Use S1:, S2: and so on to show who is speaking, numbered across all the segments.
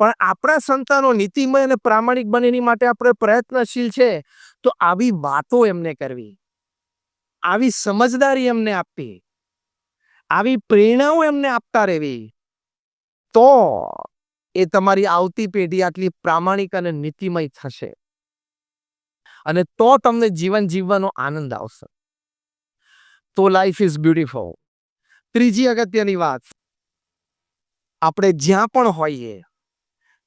S1: પણ આપણા સંતાનો નીતિમય અને પ્રામાણિક બને એની માટે આપણે પ્રયત્નશીલ છે, તો આવી વાતો એમને કરવી, આવી સમજદારી એમને આપવી, આવી પ્રેરણાઓ એમને આપતા રહેવી, તો એ તમારી આવતી પેઢી આટલી પ્રામાણિક અને નીતિમય થશે અને તો તમને જીવન જીવવાનો આનંદ આવશે. તો લાઈફ ઇઝ બ્યુટીફુલ. ત્રીજી અગત્યની વાત, આપણે જ્યાં પણ હોઈએ,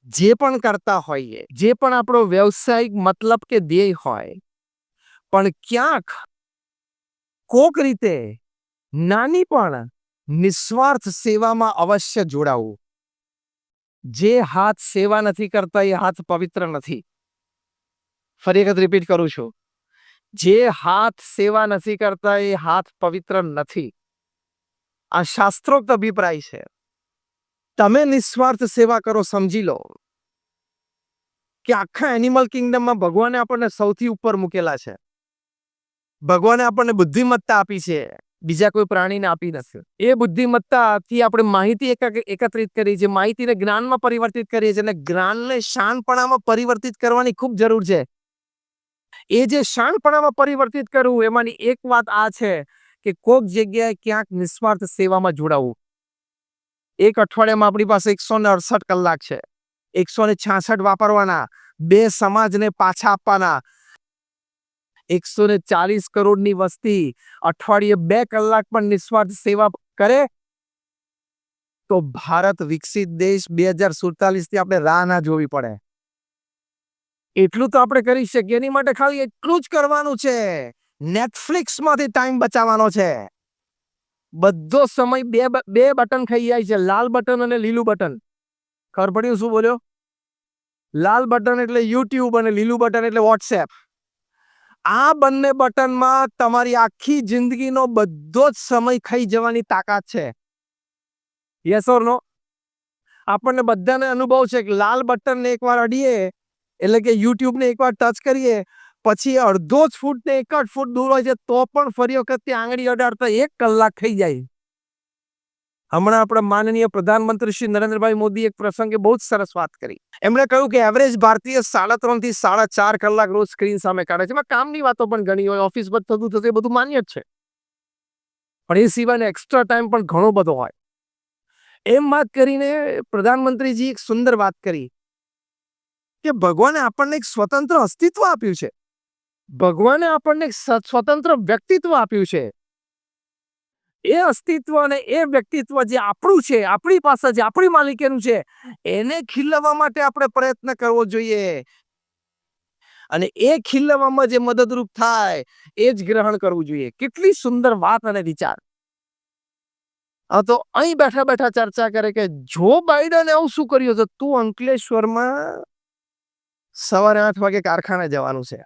S1: જે પણ કરતા હોઈએ, જે પણ આપણો વ્યવસાયિક મતલબ કે ધ્યેય હોય, પણ ક્યાંક કોક રીતે નાની પણ નિસ્વાર્થ સેવામાં અવશ્ય જોડાવું. જે હાથ સેવા નથી કરતા એ હાથ પવિત્ર નથી. ફરી વખત રિપીટ કરું છું, જે હાથ સેવા નથી કરતા એ હાથ પવિત્ર નથી. આ શાસ્ત્રોક્ત અભિપ્રાય છે. તમે નિસ્વાર્થ સેવા કરો, સમજી લો કે આખા એનિમલ કિંગડમમાં ભગવાને આપણને સૌથી ઉપર મૂકેલા છે. ભગવાને આપણને બુદ્ધિમત્તા આપી છે, બીજા કોઈ પ્રાણીને આપી નથી. એ બુદ્ધિમત્તાથી આપણે માહિતી એકત્રિત કરી છે, માહિતીને જ્ઞાનમાં પરિવર્તિત કરીએ છીએ, અને જ્ઞાનને શાણપણામાં પરિવર્તિત કરવાની ખૂબ જરૂર છે. એ જે શાણપણામાં પરિવર્તિત કરવું, એમાંની એક વાત આ છે કે કોઈક જગ્યાએ ક્યાંક નિસ્વાર્થ સેવામાં જોડાવું. એક અઠવાડિયામાં આપણી પાસે 168 કલાક છે. 166 વાપરવાના, 2 સમાજને પાછા આપવાના. 140 કરોડની વસ્તી અઠવાડિયે 2 કલાક પણ નિસ્વાર્થ સેવા કરે તો ભારત વિકસિત દેશ 2047 થી આપણે રાહ ના જોવી પડે. એટલું તો આપણે કરી શકીએ. એની માટે ખાલી એટલું જ કરવાનું છે, નેટફ્લિક્સમાંથી ટાઈમ બચાવવાનો છે. બધો સમય બે બટન ખાઈ જાય છે, લાલ બટન અને લીલું બટન. ખબર પડ્યું શું બોલ્યો? લાલ બટન એટલે યુટ્યુબ અને લીલું બટન એટલે વોટ્સએપ. આ બંને બટનમાં તમારી આખી જિંદગીનો બધો જ સમય ખાઈ જવાની તાકાત છે. યસ ઓર નો? આપણને બધાને અનુભવ છે કે લાલ બટનને એકવાર અડીએ એટલે કે યુટ્યુબને એકવાર ટચ કરીએ પછી અડધો જ ફૂટ ને 1 જ ફૂટ દૂર હોય છે, તો પણ ફરી વખત તે આંગળી અડાડતા 1 કલાક થઈ જાય. હમણાં આપણા માનનીય પ્રધાનમંત્રી શ્રી નરેન્દ્રભાઈ મોદી એક પ્રસંગે બહુ જ સરસ વાત કરી. એમણે કહ્યું કે એવરેજ ભારતીય 3.5 થી 4.5 કલાક રોજ સ્ક્રીન સામે કાઢે છે. એમાં કામની વાતો પણ ઘણી હોય, ઓફિસ પર થતું થશે, એ બધું માન્ય જ છે, પણ એ સિવાયનો એક્સ્ટ્રા ટાઈમ પણ ઘણો બધો હોય. એમ વાત કરીને પ્રધાનમંત્રીજી એક સુંદર વાત કરી કે ભગવાને આપણને એક સ્વતંત્ર અસ્તિત્વ આપ્યું છે. ભગવાને આપણને એક સ્વતંત્ર વ્યક્તિત્વ આપ્યું છે. એ અસ્તિત્વ અને એ વ્યક્તિત્વ જે આપણું છે, આપણી પાસે જે આપણી માલિકીનું છે, એને ખીલવવા માટે આપણે પ્રયત્ન કરવો જોઈએ. અને એ ખીલવવામાં જે મદદરૂપ થાય એ જ ગ્રહણ કરવું જોઈએ. કેટલી સુંદર વાત અને વિચાર. તો અહીં બેઠા બેઠા ચર્ચા કરે કે જો બાઇડને આવું શું કર્યું તો તું અંકલેશ્વરમાં સવારે 8 વાગે કારખાને જવાનું છે.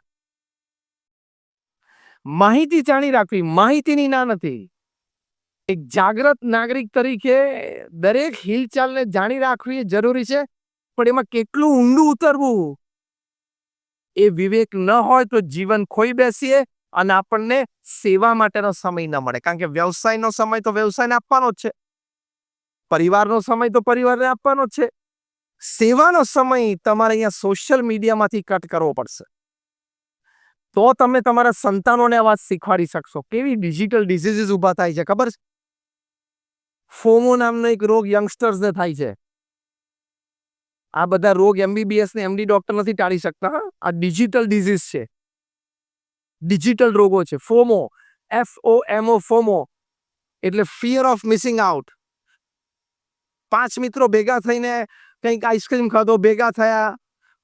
S1: માહિતી જાણી રાખવી, માહિતીની ના નથી. એક જાગૃત નાગરિક તરીકે દરેક હિલચાલને જાણી રાખવી જરૂરી છે, પણ એમાં કેટલું ઊંડું ઉતરવું એ વિવેક ન હોય તો જીવન ખોઈ બેસીએ અને આપણને સેવા માટેનો સમય ન મળે. કારણ કે વ્યવસાયનો સમય તો વ્યવસાયને આપવાનો જ છે, પરિવારનો સમય તો પરિવારને આપવાનો જ છે. સેવાનો સમય તમારે અહીંયા સોશિયલ મીડિયામાંથી કટ કરવો પડશે, તો તમે તમારા સંતાનોને આ વાત શીખવાડી શકશો. કેવી ડિજિટલ ડિઝીઝીસ ઊભા થાય છે ખબર છે? ફોમો નામનો એક રોગ યંગસ્ટર્સને થાય છે. આ બધા રોગ MBBS ને MD ડોક્ટર નથી ટાળી શકતા. આ ડિજિટલ ડિઝીઝ છે, ડિજિટલ રોગો છે. ફોમો, FOMO, ફોમો એટલે ફિયર ઓફ મિસિંગ આઉટ. 5 મિત્રો ભેગા થઈને કંઈક આઈસ્ક્રીમ ખાધો, ભેગા થયા,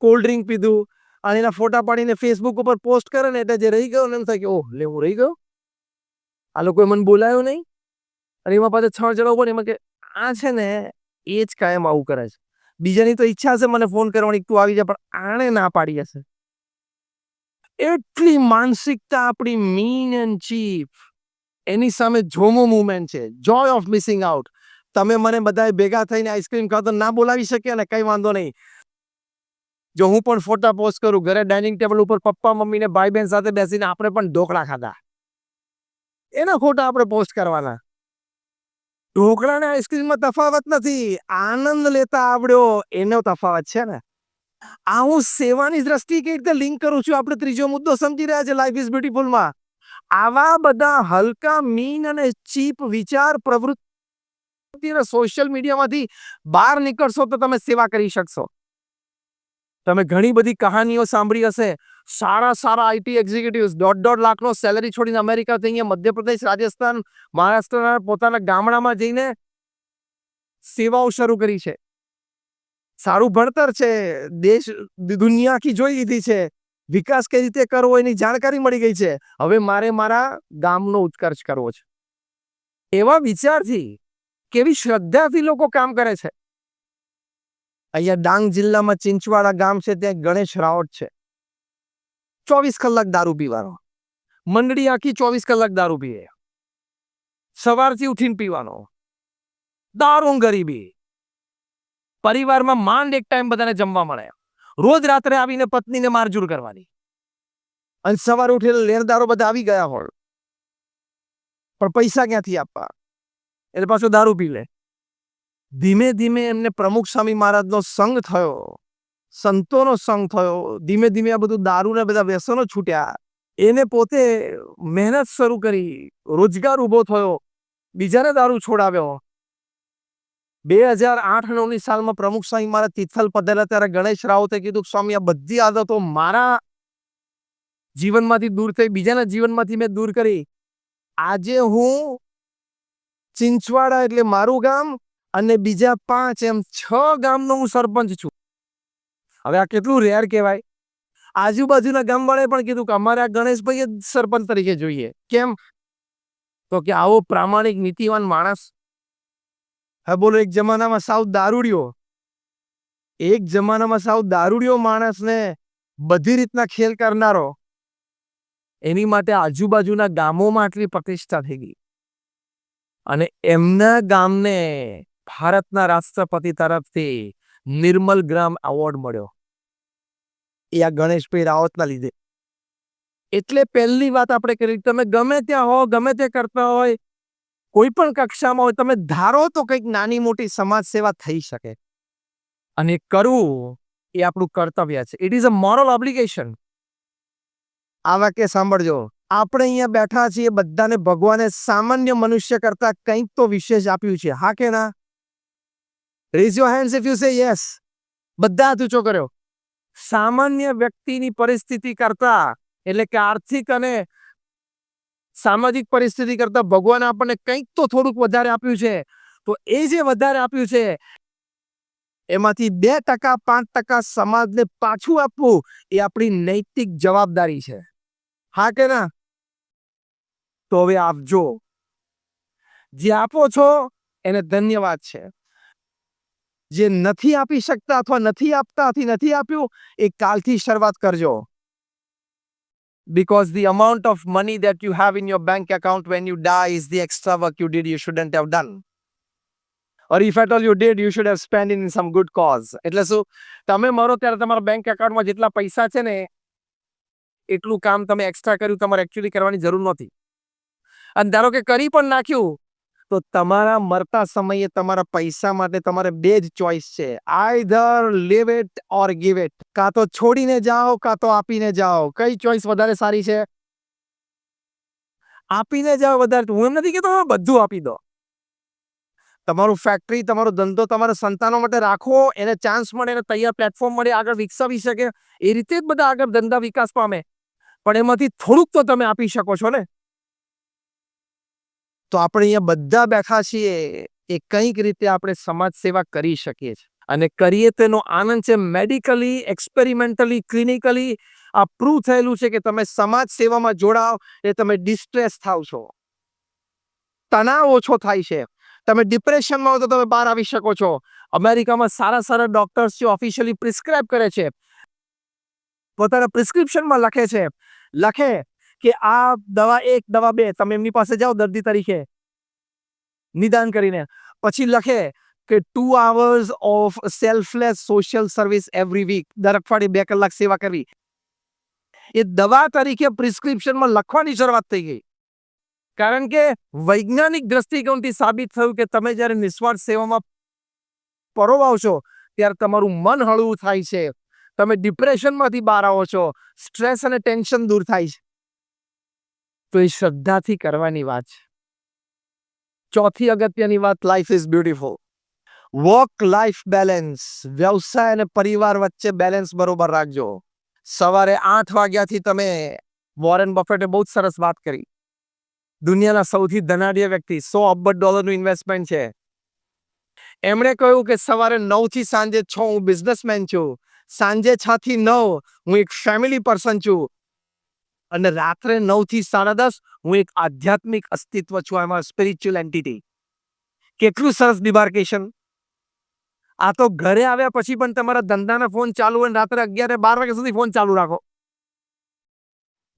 S1: કોલ્ડ ડ્રિંક પીધું અને એના ફોટા પાડીને ફેસબુક ઉપર પોસ્ટ કરે ને એટલે જે રહી ગયો ને એમ થાય કે ઓહ લે હું રહી ગયો, આ લોકોએ મને બોલાયો નહીં. અને એમાં પાછા 6 જણા ઉપર એમાં કે આ છે ને એ જ કાયમ આવું કરે છે. બીજાની તો ઈચ્છા હશે મને ફોન કરવાની, તું આવી જા, પણ આણે ના પાડી હશે. એટલી માનસિકતા આપણી મીન એન્ડ ચીપ. એની સામે જોમો મુવમેન્ટ છે, જોય ઓફ મિસિંગ આઉટ. તમે મને બધાએ ભેગા થઈને આઈસ્ક્રીમ ખાતો ના બોલાવી શક્યા ને, કઈ વાંધો નહીં. જો હું પણ ફોટા પોસ્ટ કરું, ઘરે ડાઇનિંગ ટેબલ ઉપર પપ્પા મમ્મી ને ભાઈ બહેન સાથે બેસીને આપણે પણ ઢોકળા ખાધા, એના ફોટા આપણે પોસ્ટ કરવાના. ઢોકળા ને આઈસ્ક્રીમમાં તફાવત નથી, આનંદ લેતા આવડ્યો એનો તફાવત છે ને. આ હું સેવાની દ્રષ્ટિએ કઈ રીતે લિંક કરું છું, આપણે ત્રીજો મુદ્દો સમજી રહ્યા છે લાઈફ ઇઝ બ્યુટીફુલમાં. આવા બધા હલકા મીન અને ચીપ વિચાર પ્રવૃત્તિ સોશિયલ મીડિયામાંથી બહાર નીકળશો તો તમે સેવા કરી શકશો. તમે ઘણી બધી કહાનીઓ સાંભળી હશે, સારા સારા આઈટી એક્ઝિક્યુટિવ્સ 1.5 લાખનો સેલરી છોડીને અમેરિકાથી અહીંયા મધ્યપ્રદેશ, રાજસ્થાન, મહારાષ્ટ્રના પોતાના ગામડામાં જઈને સેવાઓ શરૂ કરી છે. સારું ભણતર છે, દેશ દુનિયા આખી જોઈ લીધી છે, વિકાસ કઈ રીતે કરવો એની જાણકારી મળી ગઈ છે. હવે મારે મારા ગામનો ઉત્કર્ષ કરવો છે. એવા વિચારથી, કેવી શ્રદ્ધાથી લોકો કામ કરે છે. અહીંયા ડાંગ જિલ્લામાં ચિંચવાડા ગામ છે, ત્યાં ગણેશ રાવટ છે, 24 કલાક દારૂ પીવાનો. મંડળી આખી 24 કલાક દારૂ પીએ, સવારથી ઉઠીને પીવાનો, દારૂ ગરીબી. પરિવારમાં માંડ એક ટાઈમ બધાને જમવા મળે, રોજ રાત્રે આવીને પત્નીને મારઝૂડ કરવાની, અને સવારે ઉઠીને લેણદારો બધા આવી ગયા હોય, પણ પૈસા ક્યાંથી આપવા, એટલે પાછો દારૂ પી લે. ધીમે ધીમે એમને પ્રમુખ સ્વામી મહારાજનો સંગ થયો, સંતોનો સંગ થયો. ધીમે ધીમે આ બધું દારૂને બધા વ્યસનો છૂટ્યા. એને પોતે મહેનત શરૂ કરી, રોજગાર ઊભો થયો, બીજાને દારૂ છોડાવ્યો. 2008-9ની સાલમાં પ્રમુખ સ્વામી મહારાજ તિથલ પધાર્યા ત્યારે ગણેશ રાવતે કીધું, સ્વામી આ બધી આદતો મારા જીવનમાંથી દૂર થઈ, બીજાના જીવનમાંથી મેં દૂર કરી. આજે હું ચિંચવાડા એટલે મારું ગામ અને બીજા 5 એમ 6 ગામનો હું સરપંચ છું. હવે આ કેટલું રેર કહેવાય. આજુબાજુના ગામવાળાએ પણ કીધું કે અમારે આ ગણેશભાઈ જ સરપંચ તરીકે જોઈએ. કેમ? તો કે આવો પ્રામાણિક નીતિવાન માણસ. હા બોલો, એક જમાનામાં સાવ દારૂડિયો માણસને બધી રીતના ખેલ કરનારો, એની માટે આજુબાજુના ગામોમાં આટલી પ્રતિષ્ઠા થઈ ગઈ. અને એમના ગામને ભારતના રાષ્ટ્રપતિ તરફથી નિર્મલ ગ્રામ એવોર્ડ મળ્યો, એ આ ગણેશભાઈ રાવતના લીધે. એટલે પહેલી વાત આપણે કરી, તમે ગમે ત્યાં હો, ગમે તે કરતા હોય, કોઈ પણ કક્ષામાં હોય, તમે ધારો તો કંઈક નાની મોટી સમાજ સેવા થઈ શકે, અને કરવું એ આપણું કર્તવ્ય છે. It is a moral obligation. આ વાક્ય સાંભળજો. આપણે અહીંયા બેઠા છીએ, બધાને ભગવાને સામાન્ય મનુષ્ય કરતા કંઈક તો વિશેષ આપ્યું છે, હા કે ના? Rays your hands if you say yes. બધા હાથ ઊંચો કર્યો. સામાન્ય વ્યક્તિની પરિસ્થિતિ કરતા, એટલે કે આર્થિક અને સામાજિક પરિસ્થિતિ કરતા ભગવાન આપણને કંઈક તો થોડુંક વધારે આપ્યું છે. તો એ જે વધારે આપ્યું છે એમાંથી 2% 5% સમાજને પાછું આપવું એ આપણી નૈતિક જવાબદારી છે, હા કે ના? તો હવે આપજો. જે આપો છો એને ધન્યવાદ છે. જે નથી આપી શકતા અથવા નથી આપતા, નથી આપ્યું, એ કાલથી શરૂઆત કરજો. Because the amount of money that you have in your bank account when you die is the extra work you did you shouldn't have done. Or if at all you did, you should have spent it in some good cause. એટલે શું, તમે મરો ત્યારે તમારા bank એકાઉન્ટમાં જેટલા પૈસા છે ને એટલું કામ તમે એક્સ્ટ્રા કર્યું, તમારે એકચ્યુઅલી કરવાની જરૂર નહોતી. અને ધારો કે કરી પણ નાખ્યું, તો તમારા મરતા સમયે તમારા પૈસા માટે તમારે 2 જ ચોઈસ છે, either leave it or give it. કાં તો છોડીને જાઓ, કાં તો આપીને જાઓ. કઈ ચોઈસ વધારે સારી છે? આપીને જાઓ વધારે. હું એમ નથી કહેતો બધું આપી દો. તમારું ફેક્ટરી, તમારો ધંધો તમારા સંતાનો માટે રાખો, એને ચાન્સ મળે, એને તૈયાર પ્લેટફોર્મ મળે, આગળ વિકસાવી શકે, એ રીતે જ બધા આગળ ધંધા વિકાસ પામે. પણ એમાંથી થોડુંક તો તમે આપી શકો છો ને. તો આપણે અહીંયા બધા બેઠા છીએ, એ કંઈક રીતે આપણે સમાજ સેવા કરી શકીએ છીએ, અને કરીએ તેનો આનંદ છે. મેડિકલી, એક્સપેરિમેન્ટલી, ક્લિનિકલી આ પ્રૂવ થયેલું છે કે તમે સમાજ સેવામાં જોડાઓ એ તમે ડિસ્ટ્રેસ થાવ છો, તણાવ ઓછો થાય છે, તમે ડિપ્રેશનમાં હો તો તમે બહાર આવી શકો છો. અમેરિકામાં સારા સારા ડોક્ટર્સ જે ઓફિશિયલી પ્રિસ્ક્રાઇબ કરે છે, પોતાના પ્રિસ્ક્રિપ્શનમાં લખે કે આ દવા 1, દવા 2, તમે એમની પાસે જાઓ દર્દી તરીકે નિદાન કરીને, પછી લખે કે 2 hours of selfless social service every week, દર અઠવાડિયે 2 કલાક સેવા કરવી. એ દવા તરીકે પ્રિસ્ક્રિપ્શનમાં લખવાની શરૂઆત થઈ ગઈ. કારણ કે વૈજ્ઞાનિક દ્રષ્ટિકોણથી સાબિત થયું કે તમે જ્યારે નિસ્વાર્થ સેવામાં પરોવાવશો ત્યારે તમારું મન હળવું થાય છે, તમે ડિપ્રેશનમાંથી બહાર આવો છો, સ્ટ્રેસ અને ટેન્શન દૂર થાય છે. તો એ શ્રદ્ધાથી કરવાની વાત છે. ચોથી અગત્યની વાત, life is beautiful. Work life balance, વ્યવસાય અને પરિવાર વચ્ચે બેલેન્સ બરોબર રાખજો. સવારે 8 વાગ્યાથી તમે, વોરેન બફેટે બહુ જ સરસ વાત કરી. દુનિયાના સૌથી ધનાઢ્ય વ્યક્તિ, $100 અબજ ઇન્વેસ્ટમેન્ટ છે. એમણે કહ્યું કે સવારે 9 થી સાંજે 6 હું બિઝનેસમેન છું, સાંજે 6 થી 9 હું એક ફેમિલી પર્સન છું, અને રાત્રે 9 થી 10:30 હું એક આધ્યાત્મિક અસ્તિત્વ છું. આઈ એમ અ સ્પિરિચ્યુઅલ એન્ટિટી. કેટલું સરસ ડિમાર્કેશન. આ તો ઘરે આવ્યા પછી પણ તમારા ધંધાના ફોન ચાલુ હોય, રાત્રે 11-12 વાગ્યા સુધી ફોન ચાલુ રાખો.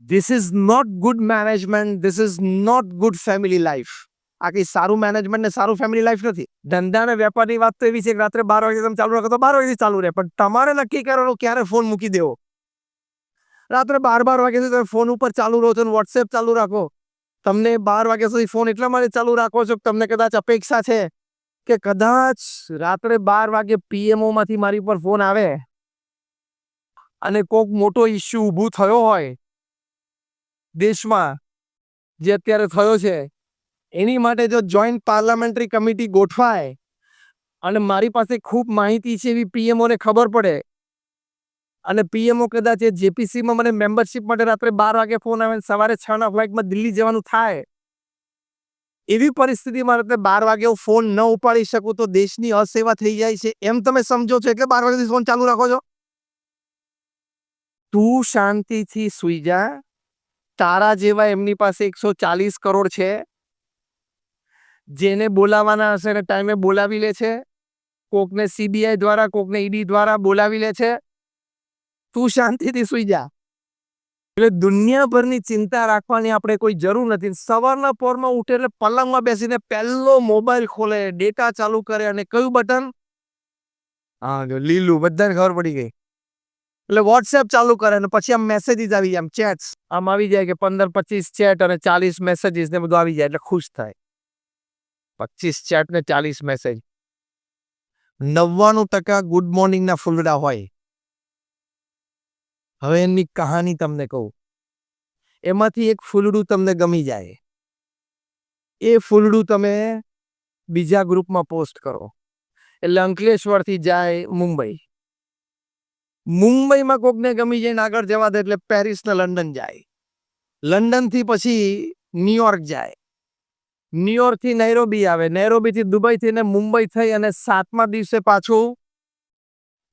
S1: This is not good management, this is not good family life. આ કઈ સારું મેનેજમેન્ટ ને સારું ફેમિલી લાઈફ નથી. ધંધા અને વેપારની વાત તો એવી છે કે રાત્રે 12 વાગે તમે ચાલુ રાખો તો 12 વાગ્યાથી ચાલુ રહે, પણ તમારે નક્કી કરવાનું ક્યારે ફોન મૂકી દેવો. રાત્રે 12 વાગ્યા સુધી તમે ફોન ઉપર ચાલુ રહો છો અને વોટ્સએપ ચાલુ રાખો. તમને 12 વાગ્યા સુધી ફોન એટલા માટે ચાલુ રાખો છો કે તમને કદાચ અપેક્ષા છે કે કદાચ રાત્રે 12 વાગે પીએમઓ માંથી મારી પર ફોન આવે અને કોઈક મોટો ઇસ્યુ ઊભું થયો હોય દેશમાં, જે અત્યારે થયો છે, એની માટે જો જોઈન્ટ પાર્લામેન્ટરી કમિટી ગોઠવાય અને મારી પાસે ખૂબ માહિતી છે એવી પીએમઓને ખબર પડે અને પીએમઓ કદાચ એ જેપીસીમાં મને મેમ્બરશિપ માટે રાત્રે 12 વાગે ફોન આવે, સવારે 6 ના ફ્લાઇટમાં દિલ્હી જવાનું થાય, એવી પરિસ્થિતિમાં રાત્રે 12 વાગે હું ફોન ન ઉપાડી શકું તો દેશની અસેવા થઈ જાય છે, એમ તમે સમજો છો, એટલે 12 વાગ્યાથી ફોન ચાલુ રાખો છો. તું શાંતિથી સૂઈ જા. તારા જેવા એમની પાસે 140 કરોડ છે, જેને બોલાવાના હશે એને ટાઈમે બોલાવી લે છે, કોકને સીબીઆઈ દ્વારા, કોકને ઈડી દ્વારા બોલાવી લે છે. તું શાંતિથી સૂઈ જા. એટલે દુનિયાભરની ચિંતા રાખવાની આપણે કોઈ જરૂર નથી. સવારના પોરમાં ઉઠે એટલે પલંગમાં બેસીને પહેલો મોબાઈલ ખોલે, ડેટા ચાલુ કરે અને કયું બટન? હા, જો લીલું, બધાને ખબર પડી ગઈ. એટલે વોટ્સએપ ચાલુ કરે અને પછી આમ મેસેજીસ આવી જાય, આમ ચેટ્સ આમ આવી જાય કે 15-25 ચેટ અને 40 મેસેજીસ ને બધું આવી જાય એટલે ખુશ થાય. 25 ચેટ ને 40 મેસેજ. 99% ગુડ મોર્નિંગના ફૂલડા હોય. હવે એમની કહાની તમને કહું. એમાંથી એક ફૂલડું તમને ગમી જાય, એ ફૂલડું તમે બીજા ગ્રુપમાં પોસ્ટ કરો, એટલે અંકલેશ્વરથી જાય મુંબઈ, મુંબઈમાં કોકને ગમી જાય આગળ જવા દે એટલે પેરિસ ને લંડન જાય, લંડનથી પછી ન્યુયોર્ક જાય, ન્યુયોર્કથી નૈરોબી આવે, નૈરોબીથી દુબઈથી ને મુંબઈ થઈ અને 7મા દિવસે પાછું,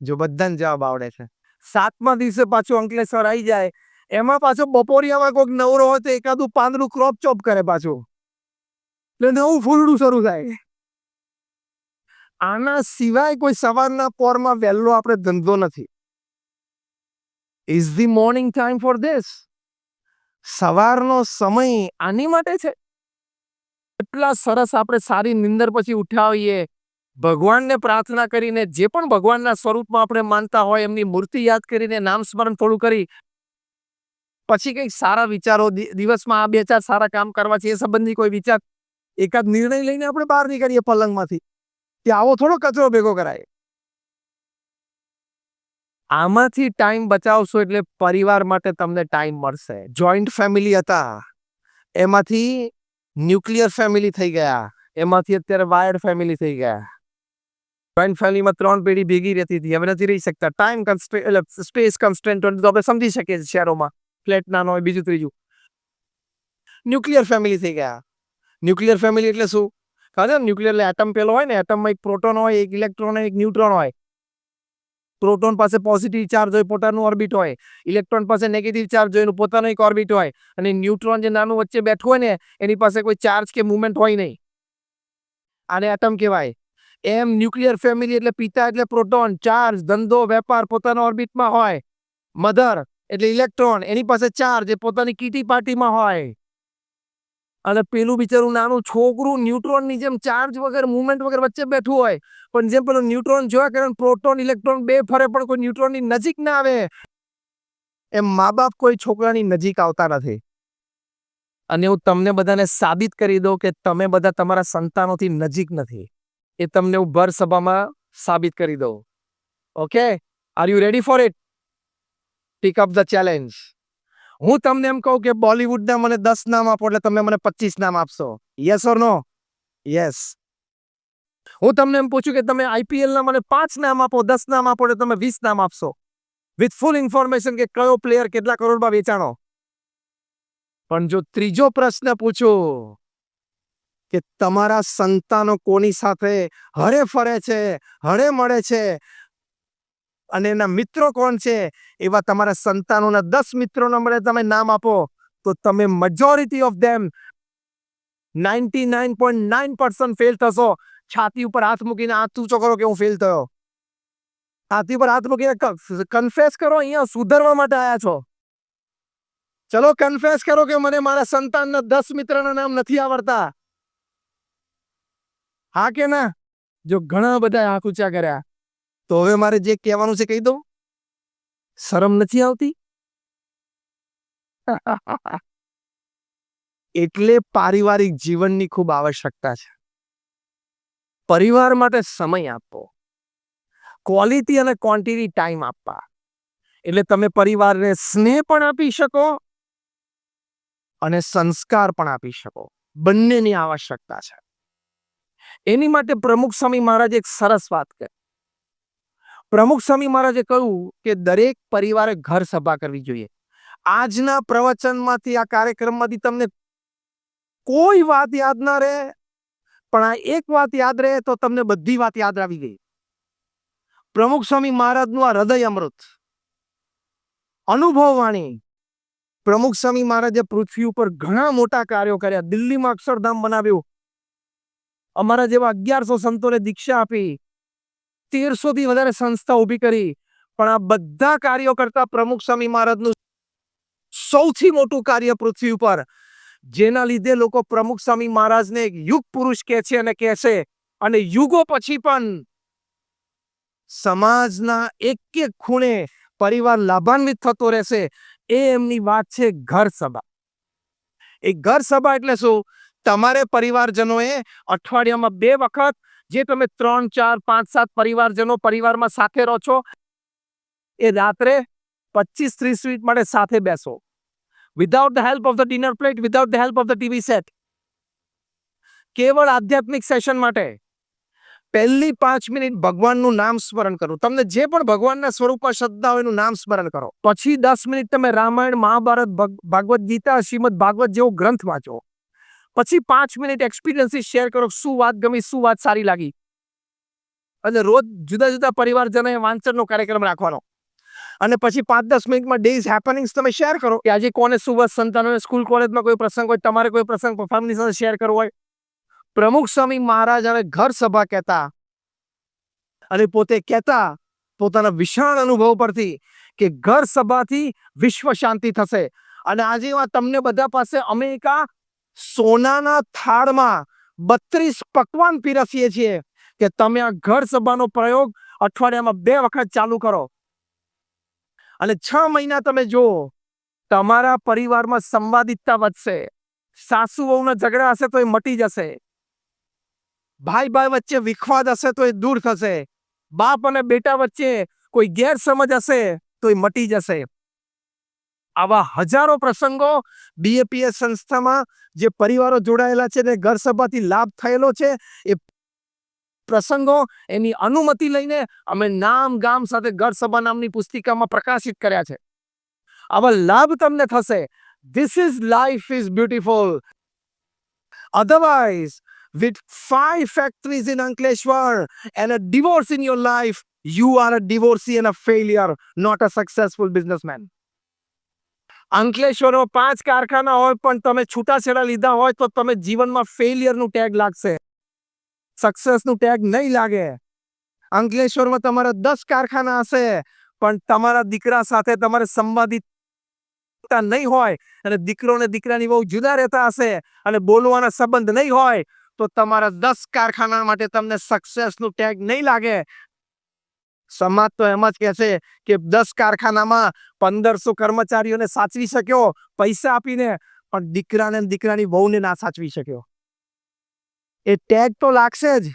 S1: જો બધાને જવાબ આવડે છે, 7મા દિવસે પાછું અંકલેશ્વર આવી જાય. એમાં પાછો બપોરિયામાં કોઈક નવરો હોય તો એકાદું પાંદડું ક્રોપ ચોપ કરે પાછું, એટલે નવું ફૂલડું શરૂ થાય. આના સિવાય કોઈ સવારના પોરમાં વહેલો આપણે ધંધો નથી. Is the morning time for this? સવારનો સમય આની માટે છે. એટલા સરસ આપણે સારી નિંદર પછી ઉઠ્યા હોઈએ, ભગવાનને પ્રાર્થના કરીને, જે પણ ભગવાનના સ્વરૂપમાં આપણે માનતા હોય એમની મૂર્તિ યાદ કરીને નામ સ્મરણ થોડું કરી પછી કંઈક સારા વિચારો, દિવસમાં આ 2-4 સારા કામ કરવા છે એ સંબંધી કોઈ વિચાર, એકાદ નિર્ણય લઈને આપણે બહાર નીકળીએ પલંગમાંથી કે આવો થોડો કચરો ભેગો કરાય. આમાંથી ટાઈમ બચાવશો એટલે પરિવાર માટે તમને ટાઈમ મળશે. જોઈન્ટ ફેમિલી હતા, એમાંથી ન્યુક્લિયર ફેમિલી થઈ ગયા, એમાંથી અત્યારે વાયર્ડ ફેમિલી થઈ ગયા. જોઈન્ટ ફેમિલીમાં 3 પેઢી ભેગી રહેતી હતી, હવે નથી રહી શકતા. ટાઈમ કન્સ્ટ્રેન્ટ, એટલે સ્પેસ કન્સ્ટ્રેન્ટ તો આપણે સમજી શકીએ છીએ, શહેરોમાં ફ્લેટ નાનો હોય, બીજું ત્રીજું. ન્યુક્લિયર ફેમિલી થઈ ગયા. ન્યુક્લિયર ફેમિલી એટલે શું? ખબર? ન્યુક્લિયર એટલે એટમ પેલો હોય ને, એટમમાં એક પ્રોટોન હોય, એક ઇલેક્ટ્રોન હોય, એક ન્યુટ્રોન હોય. પ્રોટોન પાસે પોઝિટિવ ચાર્જ હોય, પોતાનું ઓર્બિટ હોય, ઇલેક્ટ્રોન પાસે નેગેટિવ ચાર્જ હોય, એનું પોતાનું એક ઓર્બિટ હોય, અને ન્યુટ્રોન જે નાનું વચ્ચે બેઠું હોય ને, એની પાસે કોઈ ચાર્જ કે મુવમેન્ટ હોય નહીં. આને એટમ કહેવાય. એમ ન્યુક્લિયર ફેમિલી એટલે પિતા એટલે પ્રોટોન, ચાર્જ, ધંધો, વેપાર પોતાના ઓર્બિટમાં હોય. મધર એટલે ઇલેક્ટ્રોન, એની પાસે ચાર્જ, એ પોતાની કીટી પાર્ટીમાં હોય. અને પેલું બિચારું નાનું છોકરું ન્યુટ્રોનની જેમ ચાર્જ વગર, મુવમેન્ટ વગર વચ્ચે બેઠું હોય, પણ જેમ પેલું ન્યુટ્રોન જોયા કરે, પ્રોટોન ઇલેક્ટ્રોન બે ફરે પણ કોઈ ન્યુટ્રોનની નજીક ના આવે, એમ મા બાપ કોઈ છોકરાની નજીક આવતા નથી. અને હું તમને બધાને સાબિત કરી દઉં કે તમે બધા તમારા સંતાનોથી નજીક નથી. એ તમને હું ભર સભામાં સાબિત કરી દઉં. Okay, are you ready for it? Pick up the challenge. હું તમને એમ કહું કે બોલિવૂડના મને 10 નામ આપો એટલે તમે મને 25 નામ આપશો. Yes or no? યસ. હું તમને એમ પૂછું કે તમે આઈપીએલના મને 5 નામ આપો, 10 નામ આપો એટલે તમે 20 નામ આપશો. વિથ ફૂલ ઇન્ફોર્મેશન કે કયો પ્લેયર કેટલા કરોડમાં વેચાણો. પણ જો ત્રીજો પ્રશ્ન પૂછું કે તમારા સંતાનો કોની સાથે હરે ફરે છે, હરે મળે છે અને એના મિત્રો કોણ છે, એવા તમારા સંતાનોના 10 મિત્રોના મને તમે નામ આપો, તો તમે મેજોરિટી ઓફ ધેમ 99.9% ફેલ થશો. છાતી ઉપર હાથ મૂકીને હાથ ઊંચો કરો કે હું ફેલ થયો. છાતી ઉપર હાથ મૂકીને કન્ફેસ કરો, અહીંયા સુધરવા માટે આયા છો. ચલો કન્ફેસ કરો કે મને મારા સંતાનના 10 મિત્રના નામ નથી આવડતા. હા કે ના? જો ઘણા બધા આંખ ઊંચા કર્યા, તો હવે મારે જે કહેવાનું છે કહી દઉં. શરમ નથી આવતી? એટલે પારિવારિક જીવનની ખૂબ આવશ્યકતા છે. પરિવાર માટે સમય આપો, ક્વોલિટી અને ક્વોન્ટિટી ટાઈમ આપવા, એટલે તમે પરિવારને સ્નેહ પણ આપી શકો અને સંસ્કાર પણ આપી શકો. બંનેની આવશ્યકતા છે. એની માટે પ્રમુખ સ્વામી મહારાજ એક સરસ વાત કરી. પ્રમુખ સ્વામી મહારાજે કહ્યું કે દરેક પરિવારે ઘર સભા કરવી જોઈએ. આજના પ્રવચનમાંથી, આ કાર્યક્રમમાંથી તમને કોઈ વાત યાદ ના રહે, પણ આ એક વાત યાદ રહે તો તમને બધી વાત યાદ આવી ગઈ. પ્રમુખ સ્વામી મહારાજનું આ હૃદય અમૃત, અનુભવ વાણી. પ્રમુખ સ્વામી મહારાજે પૃથ્વી ઉપર ઘણા મોટા કાર્યો કર્યા. દિલ્હીમાં અક્ષરધામ બનાવ્યું, અમારા જેવા 1100 સંતોને દીક્ષા આપી, 1300 થી વધારે સંસ્થા ઊભી કરી. પણ આ બધા કાર્યો કરતા પ્રમુખ સ્વામી મહારાજનું સૌથી મોટું કાર્ય પૃથ્વી ઉપર, જેના લીધે લોકો પ્રમુખ સ્વામી મહારાજને એક યુગ પુરુષ કહે છે અને કહે છે, અને યુગો પછી પણ સમાજના એક એક ખૂણે પરિવાર લાભાન્વિત થતો રહેશે, એ એમની વાત છે ઘર સભા. એ ઘર સભા એટલે શું? તમારે પરિવારજનોએ અઠવાડિયામાં 2 વખત, જે તમે 3, 4, 5, 7 પરિવારજનો પરિવારમાં સાથે રહો છો, એ રાત્રે 25-30 મિનિટ માટે સાથે બેસો. Without the help of the dinner plate, without the help of the TV set. કેવળ આધ્યાત્મિક સેશન માટે પહેલી 5 મિનિટ ભગવાનનું નામ સ્મરણ કરો. તમને જે પણ ભગવાનના સ્વરૂપમાં શ્રદ્ધા હોય એનું નામ સ્મરણ કરો. પછી 10 મિનિટ તમે રામાયણ, મહાભારત, ભાગવત ગીતા, શ્રીમદ ભાગવત જેવો ગ્રંથ વાંચો. પછી 5 મિનિટ એક્સપિરિયન્સીસ શેર કરો, શું વાત ગમી, શું વાત સારી લાગી. અને રોજ જુદા જુદા પરિવારજનોએ વાંચનનો કાર્યક્રમ રાખવાનો. અને પછી 5-10 મિનિટમાં ડેઝ હેપનિંગ્સ તમે શેર કરો કે આજે કોને શું વાત, સંતાનોને સ્કૂલ કોલેજમાં કોઈ પ્રસંગ હોય, તમારે કોઈ પ્રસંગ ફેમિલી સાથે શેર કરવો હોય. પ્રમુખ સ્વામી મહારાજ હવે ઘર સભા કહેતા, અને પોતે કહેતા પોતાના વિશાળ અનુભવ પરથી કે ઘર સભાથી વિશ્વ શાંતિ થશે. અને આજે તમને બધા પાસે અમેરિકા સોનાના થાળમાં 32 પકવાન પીરસીએ છીએ કે તમે આ ઘર સભાનો પ્રયોગ અઠવાડિયામાં 2 વખત ચાલુ કરો, અને 6 મહિના તમે જુઓ, તમારા પરિવારમાં સંવાદિતતા વધશે. સાસુ વહુના ઝઘડા હશે તો એ મટી જશે. ભાઈ ભાઈ વચ્ચે વિખવાદ હશે તો એ દૂર થશે. બાપ અને બેટા વચ્ચે કોઈ ગેરસમજ હશે તો એ મટી જશે. આવા હજારો પ્રસંગો બીએપીએસ સંસ્થામાં જે પરિવારો જોડાયેલા છે ને ઘર સભાથી લાભ થયેલો છે, એ પ્રસંગો એની અનુમતિ લઈને અમે નામ ગામ સાથે ઘર સભા નામની પુસ્તિકામાં પ્રકાશિત કર્યા છે. આવા લાભ તમને થશે. This is life is beautiful. Otherwise, with 5 factories in Ankleshwar and a divorce in your life, you are a divorcee and a failure, not a successful businessman. અંકલેશ્વરમાં 5 કારખાના હોય પણ તમે છૂટાછેડા લીધા હોય તો તમે જીવનમાં ફેલિયરનું ટેગ લાગશે, સક્સેસનું ટેગ નહીં લાગે. અંકલેશ્વરમાં તમારા 10 કારખાના હશે પણ તમારા દીકરા સાથે તમારે સંવાદિતતા નહીં હોય, અને દીકરો ને દીકરાની બહુ જુદા રહેતા હશે અને બોલવાના સંબંધ નહીં હોય, તો તમારા 10 કારખાના માટે તમને સક્સેસનું ટેગ નહીં લાગે. સમાજ તો એમ જ કહેશે કે 10 કારખાનામાં 1500 કર્મચારીઓને સાચવી શક્યો પૈસા આપીને, પણ દીકરાને ને દીકરાની વહુને ના સાચવી શક્યો. એ ટેગ તો લાગશે જ.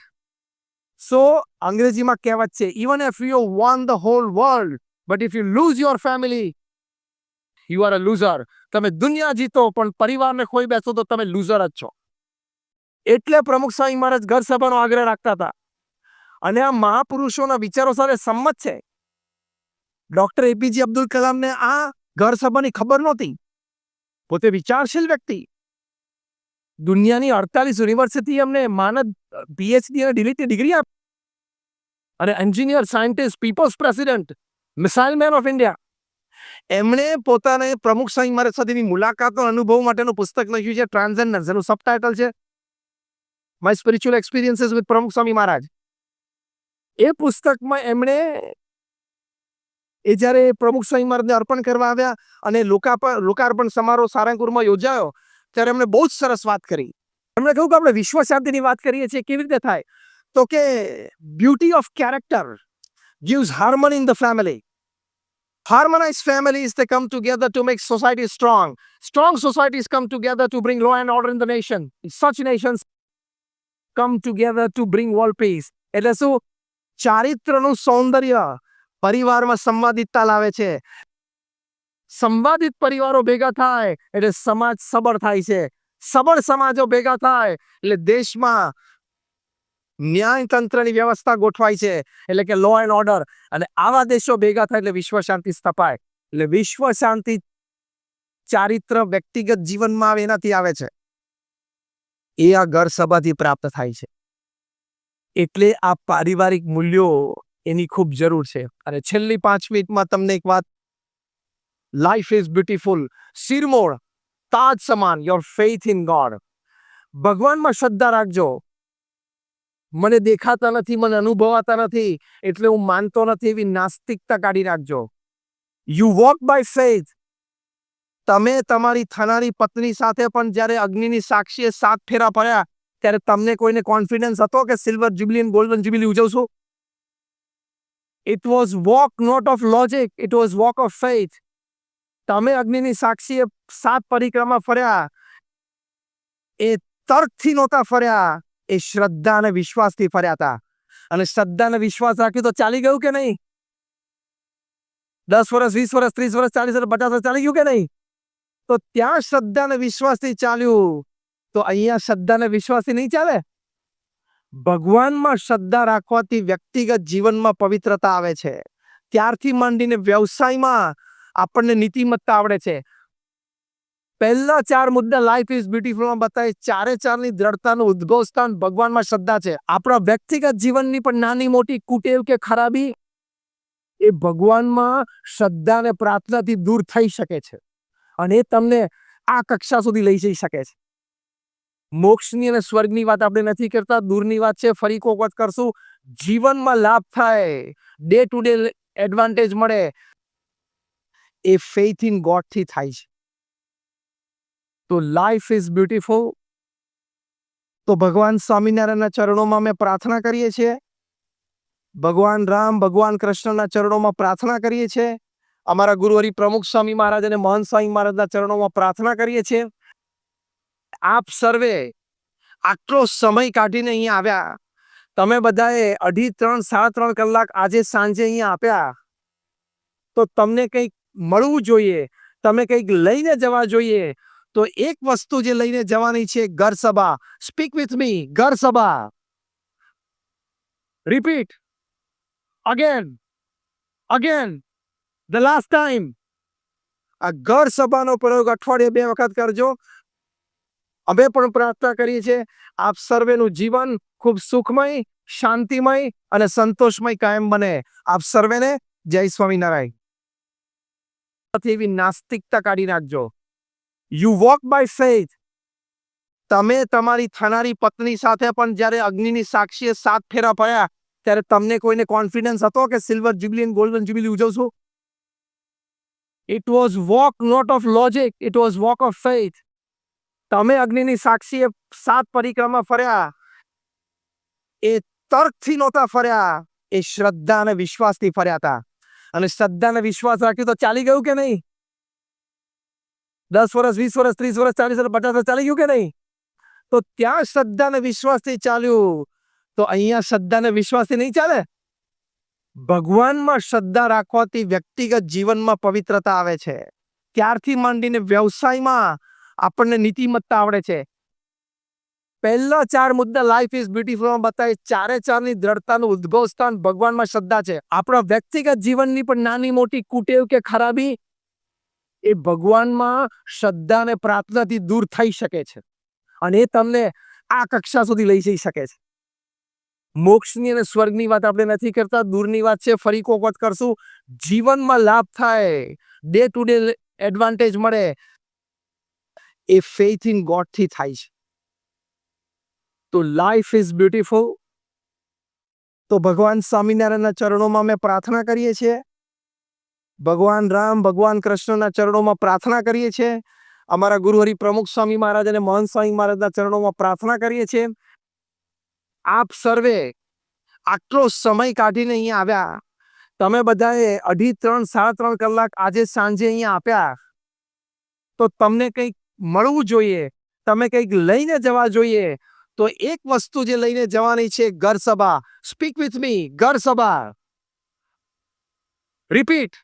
S1: સો અંગ્રેજીમાં કહેવત છે, even if you one the hall world but if you loose your family you are a loser. તમે દુનિયા જીતો પણ પરિવારને ખોઈ બેસો તો તમે લૂઝર જ છો. એટલે પ્રમુખ સ્વામી મહારાજ ઘર સભાનો આગ્રહ રાખતા હતા અને આ મહાપુરુષોના વિચારો સાથે સંમત છે. ડોક્ટર એપીજે અબ્દુલ કલામને આ ઘર સભાની ખબર નહોતી. પોતે વિચારશીલ વ્યક્તિ, દુનિયાની 48 યુનિવર્સિટી અમને માનદ પીએચડી અને ડીલીટની ડિગ્રી આપી અને engineer, scientist, people's president, missile man of India. એમણે પોતાને પ્રમુખ સ્વામી મહારાજ સાથેની મુલાકાતનો અનુભવ માટેનું પુસ્તક લખ્યું છે, ટ્રાન્સેન્ડન્સ. એનું સબટાઇટલ છે માય સ્પિરિચ્યુઅલ એક્સપિરિયન્સીસ વિથ પ્રમુખ સ્વામી મહારાજ. એ પુસ્તકમાં એમણે જ્યારે પ્રમુખ સ્વામી મહારાજને અર્પણ કરવા આવ્યા અને લોકાર્પણ સમારોહ સારંગપુરમાં યોજાયો ત્યારે એમણે બહુ જ સરસ વાત કરી. એમણે કહ્યું કે આપણે વિશ્વ શાંતિની વાત કરીએ છીએ, કેવી રીતે થાય? તો કે beauty of character gives harmony in the family. Harmonized families, they come together to make society strong. Strong societies come together to bring law and order in the nation. Such nations come together to bring world peace. એટલે શું? ચારિત્રનું સૌંદર્ય પરિવારમાં સંવાદિતતા લાવે છે. સંવાદિત પરિવારો ભેગા થાય એટલે સમાજ સબળ થાય છે. સબળ સમાજો ભેગા થાય એટલે દેશમાં ન્યાયતંત્રની વ્યવસ્થા ગોઠવાય છે, એટલે કે લો એન્ડ ઓર્ડર. અને આવા દેશો ભેગા થાય એટલે વિશ્વ શાંતિ સ્થપાય. એટલે વિશ્વ શાંતિ ચારિત્ર વ્યક્તિગત જીવનમાં આવે એનાથી આવે છે. એ આ ઘર સભાથી પ્રાપ્ત થાય છે. એટલે આ પારિવારિક મૂલ્યો એની ખૂબ જરૂર છે. અને છેલ્લી 5 મિનિટમાં તમને એક વાત, લાઈફ ઇઝ બ્યુટીફુલ. શિરમોર તાજ સમાન, યોર ફેથ ઇન ગોડ. ભગવાનમાં શ્રદ્ધા રાખજો. મને દેખાતા નથી, મને અનુભવાતા નથી એટલે હું માનતો નથી, એવી નાસ્તિકતા કાઢી નાખજો. You walk by faith. તમે તમારી થનારી પત્ની સાથે પણ જ્યારે અગ્નિની સાક્ષીએ 7 ફેરા ફર્યા ત્યારે તમને કોઈને કોન્ફિડન્સ હતો કે સિલ્વર જ્યુબિલી અને ગોલ્ડન જ્યુબિલી ઉજવશું? It was walk not of logic, it was walk of faith. તમે અગ્નિની સાક્ષીએ 7 પરિક્રમા ફર્યા એ તર્કથી નહોતા ફર્યા, એ શ્રદ્ધા અને વિશ્વાસથી ફર્યા હતા. અને શ્રદ્ધા અને વિશ્વાસ રાખ્યું તો ચાલી ગયું કે નહીં? 10 વર્ષ, 20 વર્ષ, 30 વર્ષ, 40 વર્ષ, 50 વર્ષ ચાલી ગયું કે નહીં? તો ત્યાં શ્રદ્ધા અને વિશ્વાસથી ચાલ્યું, તો અહીંયા શ્રદ્ધા અને વિશ્વાસથી નહીં ચાલે. ભગવાનમાં શ્રદ્ધા રાખવાથી વ્યક્તિગત જીવનમાં પવિત્રતા આવે છે. ત્યારથી માંડીને વ્યવસાયમાં આપણને નીતિમત્તા આવડે છે. પહેલા 4 મુદ્દા લાઈફ ઇઝ બ્યુટીફુલમાં બતાવે. 4-4ની દ્રઢતાનું ઉદ્ભવ સ્થાન ભગવાનમાં શ્રદ્ધા છે. આપણા વ્યક્તિગત જીવનની પણ નાની મોટી કુટેવ કે ખરાબી એ ભગવાનમાં શ્રદ્ધા અને પ્રાર્થનાથી દૂર થઈ શકે છે અને એ તમને આ કક્ષા સુધી લઈ જઈ શકે છે. મોક્ષની અને સ્વર્ગની વાત આપણે નથી કરતા, દૂરની વાત છે. ફરી કોક વાત કરશું. જીવનમાં લાભ થાય, ડે ટુ ડે એડવાન્ટેજ મળે, એ ફેથ ઇન ગોડથી થાય છે. તો લાઈફ ઇઝ બ્યુટીફુલ. તો ભગવાન સ્વામિનારાયણના ચરણોમાં અમે પ્રાર્થના કરીએ છીએ. ભગવાન રામ, ભગવાન કૃષ્ણના ચરણોમાં પ્રાર્થના કરીએ છીએ. અમારા ગુરુહરિ પ્રમુખ સ્વામી મહારાજ અને મહંત સ્વામી મહારાજના ચરણોમાં પ્રાર્થના કરીએ છીએ. આપ સર્વે આટલો સમય કાઢીને અહીંયા આવ્યા. તમે બધાએ 2.5, 3, 3.5 કલાક આજે સાંજે અહીંયા આપ્યા, તો તમને કંઈક મળવું જોઈએ, તમે કંઈક લઈને જવા જોઈએ. તો એક વસ્તુ જે લઈને જવાની છે, ઘર સભા. સ્પીક વિથ મી, ઘર સભા. Repeat again, the last time. આ ઘર સભાનો પ્રયોગ અઠવાડિયે 2 વખત કરજો. અમે પણ પ્રાર્થના કરીએ છીએ આપ સર્વેનું જીવન ખૂબ સુખમય, શાંતિમય અને સંતોષમય કાયમ બને. આપ સર્વેને જય સ્વામિનારાયણ. એવી નાસ્તિકતા કાઢી નાખજો. You walk by faith. તમે તમારી થનારી પત્ની સાથે પણ જ્યારે અગ્નિની સાક્ષીએ 7 ફેરા ફર્યા ત્યારે તમને કોઈને કોન્ફિડન્સ હતો કે સિલ્વર જ્યુબિલી અને ગોલ્ડન જ્યુબિલી ઉજવશું? It was walk not of logic, it was walk of faith. તમે અગ્નિની સાક્ષીએ 7 પરિક્રમા ફર્યા એ તર્કથી નહોતા ફર્યા, એ શ્રદ્ધા અને વિશ્વાસથી ફર્યા હતા. અને શ્રદ્ધા અને વિશ્વાસ રાખ્યું તો ચાલી ગયું કે નહીં? 10 વર્ષ, 20 વર્ષ, 30 વર્ષ, 40 વર્ષ, 50 વર્ષ ચાલી ગયું કે નહીં? તો ત્યાં શ્રદ્ધા અને વિશ્વાસથી ચાલ્યું. તો અહીંયા શ્રદ્ધા અને વિશ્વાસથી નહીં ચાલે. ભગવાનમાં શ્રદ્ધા રાખવાથી વ્યક્તિગત જીવનમાં પવિત્રતા આવે છે. ત્યારથી માંડીને વ્યવસાયમાં આપણને નીતિમત્તા આવડે છે. પહેલા 4 મુદ્દા લાઈફ ઇઝ બ્યુટીફુલમાં બતાવી. ચારે ચારની દ્રઢતાનું ઉદ્ભવ સ્થાન ભગવાનમાં શ્રદ્ધા છે. આપણા વ્યક્તિગત જીવનની પણ નાની મોટી કુટેવ કે ખરાબી એ ભગવાનમાં શ્રદ્ધા અને પ્રાર્થનાથી દૂર થઈ શકે છે અને એ તમને આ કક્ષા સુધી લઈ જઈ શકે છે. મોક્ષની અને સ્વર્ગની વાત આપણે નથી કરતા, દૂરની વાત છે. ફરી કોક વાત કરશું. જીવનમાં લાભ થાય, ડે ટુ ડે એડવાન્ટેજ મળે, એ ફેથ ઇન ગોડ થી થાય છે. તો લાઈફ ઇઝ બ્યુટીફુલ. તો ભગવાન સ્વામિનારાયણના ચરણોમાં અમે પ્રાર્થના કરીએ છીએ. ભગવાન રામ, ભગવાન કૃષ્ણના ચરણોમાં પ્રાર્થના કરીએ છીએ. અમારા ગુરુ હરિ પ્રમુખ સ્વામી મહારાજ અને મહંત સ્વામી મહારાજના ચરણોમાં પ્રાર્થના કરીએ છીએ. આપ સર્વે આટલો સમય કાઢીને અહીંયા આવ્યા. તમે બધાએ 2.5, 3, 3.5 કલાક આજે સાંજે અહીંયા આપ્યા. તો તમને કંઈક મળવું જોઈએ, તમે કંઈક લઈને જવા જોઈએ. તો એક વસ્તુ જે લઈને જવાની છે, ઘર સભા. Speak with me. ઘર સભા. Repeat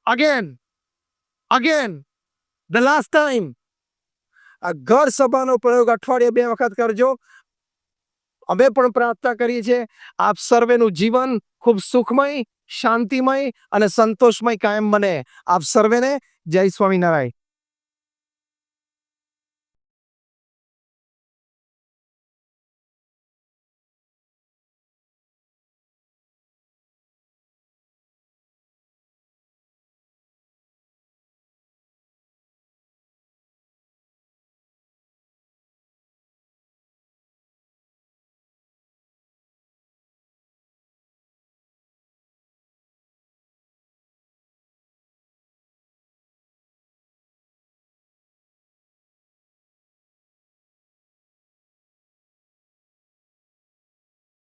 S1: again, the last time. આ ઘર સભાનો પ્રયોગ અઠવાડિયે 2 વખત કરજો. અમે પણ પ્રાર્થના કરીએ છીએ આપ સર્વેનું જીવન ખૂબ સુખમય, શાંતિમય અને સંતોષમય કાયમ બને. આપ સર્વેને જય સ્વામિનારાયણ.